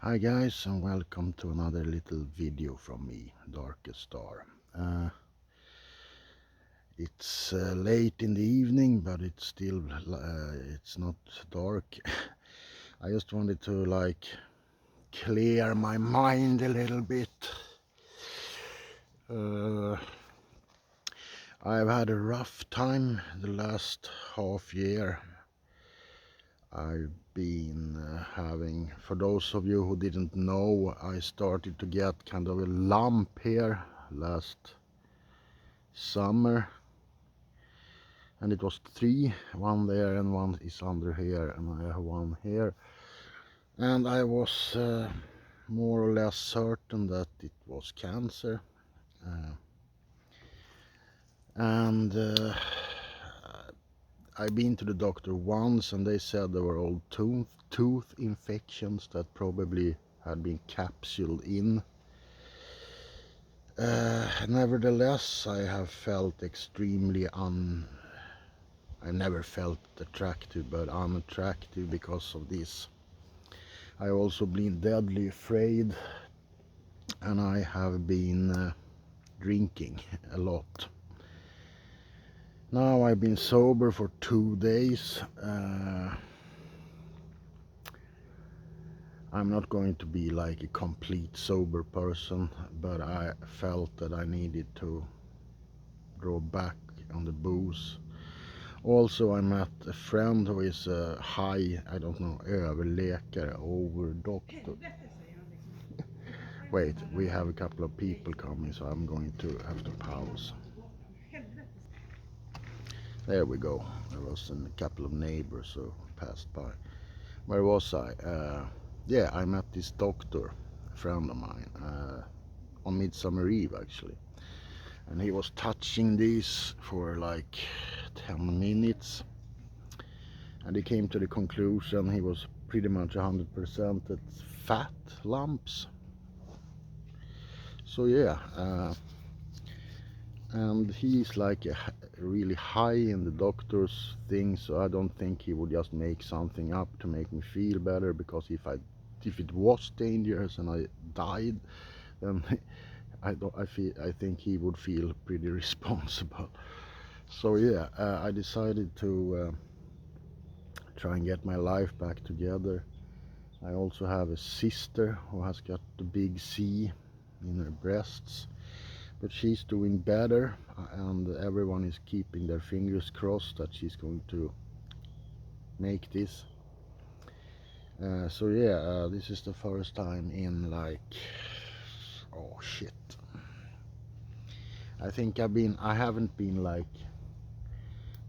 Hi guys, and welcome to another little video from me, Darkest Star. It's late in the evening, but it's still it's not dark. I just wanted to clear my mind a little bit. I've had a rough time the last half year. I've been having, for those of you who didn't know, I started to get kind of a lump here last summer, and it was three, one there and one is under here, and I have one here, and I was more or less certain that it was cancer, and I've been to the doctor once and they said there were old tooth infections that probably had been capsuled in. Nevertheless, I have felt extremely I never felt attractive, but unattractive because of this. I also been deadly afraid, and I have been drinking a lot. Now I've been sober for 2 days. I'm not going to be like a complete sober person, but I felt that I needed to draw back on the booze. Also, I met a friend who is a I don't know, överläkare, over doctor. Wait, we have a couple of people coming, so I'm going to have to pause. There we go. There was a couple of neighbors who passed by. Where was I? Yeah, I met this doctor, a friend of mine, on Midsummer Eve actually. And he was touching these for like 10 minutes. And he came to the conclusion he was pretty much 100% it's fat lumps. So yeah, and he's like really high in the doctor's thing, so I don't think he would just make something up to make me feel better, because if it was dangerous and I died, then I think he would feel pretty responsible. So yeah, I decided to try and get my life back together. I also have a sister who has got the big C in her breasts, but she's doing better, and everyone is keeping their fingers crossed that she's going to make this. So yeah, this is the first time in like, oh shit, I haven't been like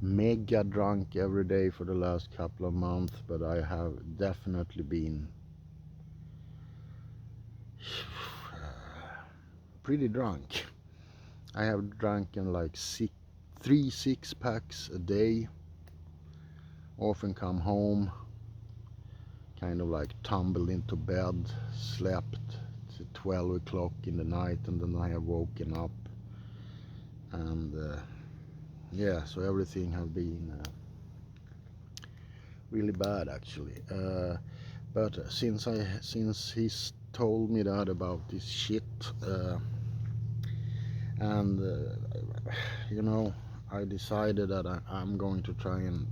mega drunk every day for the last couple of months, but I have definitely been pretty drunk. I have drunken like 3 6-packs a day, often come home, kind of like tumbled into bed, slept to 12 o'clock in the night, and then I have woken up, and yeah, so everything has been really bad actually. But since he's told me that about this shit, and you know, I decided that I'm going to try and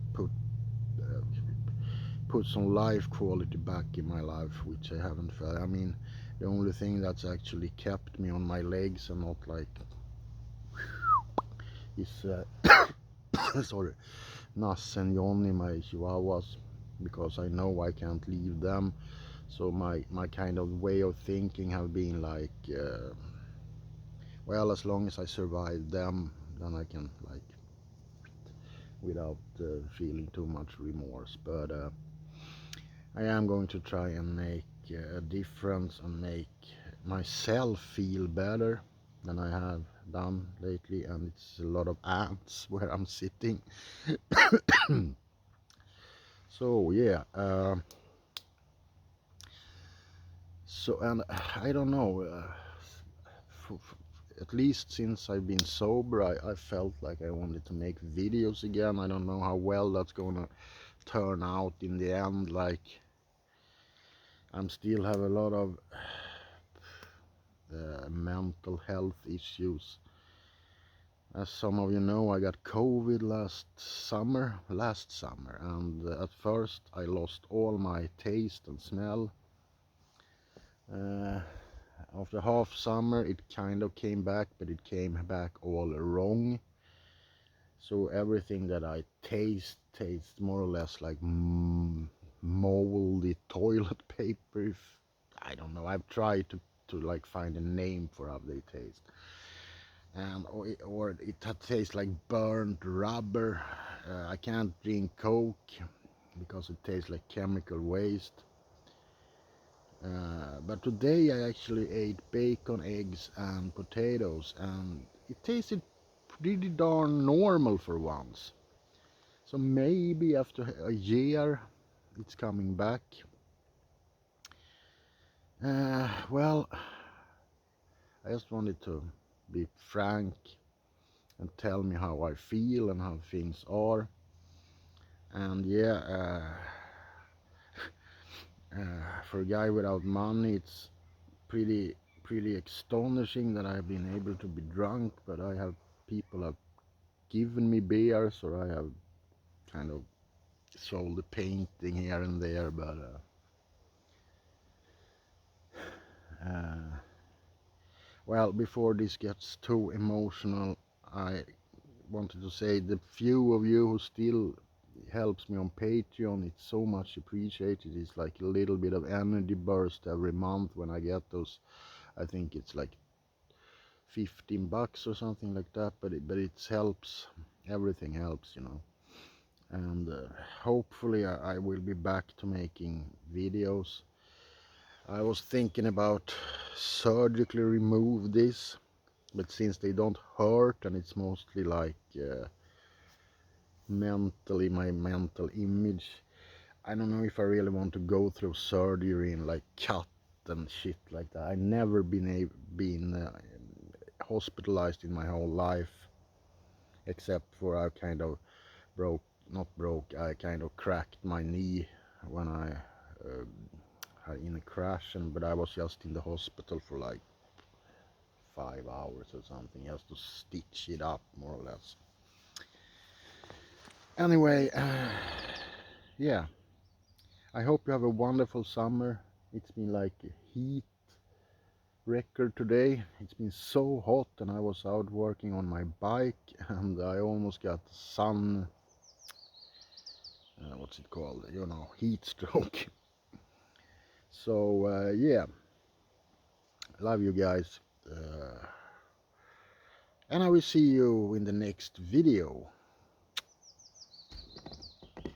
put some life quality back in my life, which I haven't felt. I mean, the only thing that's actually kept me on my legs and not like is sorry, Nass and Johnny, my chihuahuas, because I know I can't leave them. So my kind of way of thinking have been like, well, as long as I survive them, then I can like, without feeling too much remorse. But I am going to try and make a difference and make myself feel better than I have done lately, and it's a lot of ants where I'm sitting. So yeah, so, and I don't know, at least since I've been sober, I felt like I wanted to make videos again. I don't know how well that's gonna turn out in the end. Like, I'm still have a lot of mental health issues. As some of you know, I got COVID last summer, and at first I lost all my taste and smell. After half summer it kind of came back, but it came back all wrong. So everything that I tastes more or less like moldy toilet paper. I don't know. I've tried to like find a name for how they taste, and or it tastes like burnt rubber. I can't drink Coke because it tastes like chemical waste. But today I actually ate bacon, eggs, and potatoes, and it tasted pretty darn normal for once. So maybe after a year it's coming back. Well, I just wanted to be frank and tell me how I feel and how things are. And yeah, for a guy without money, it's pretty astonishing that I've been able to be drunk. But people have given me beers, or I have kind of sold a painting here and there. But well, before this gets too emotional, I wanted to say the few of you who still helps me on Patreon, it's so much appreciated. It's like a little bit of energy burst every month when I get those. I think it's like $15 or something like that, but it helps. Everything helps, you know. And hopefully I will be back to making videos. I was thinking about surgically remove this, but since they don't hurt and it's mostly like mentally my mental image, I don't know if I really want to go through surgery and like cut and shit like that. I never been hospitalized in my whole life, except for I kind of I kind of cracked my knee when I in a crash, but I was just in the hospital for like 5 hours or something, just to stitch it up more or less. Anyway, yeah, I hope you have a wonderful summer. It's been like a heat record today. It's been so hot, and I was out working on my bike and I almost got sun, what's it called, you know, heat stroke. So yeah, love you guys, and I will see you in the next video.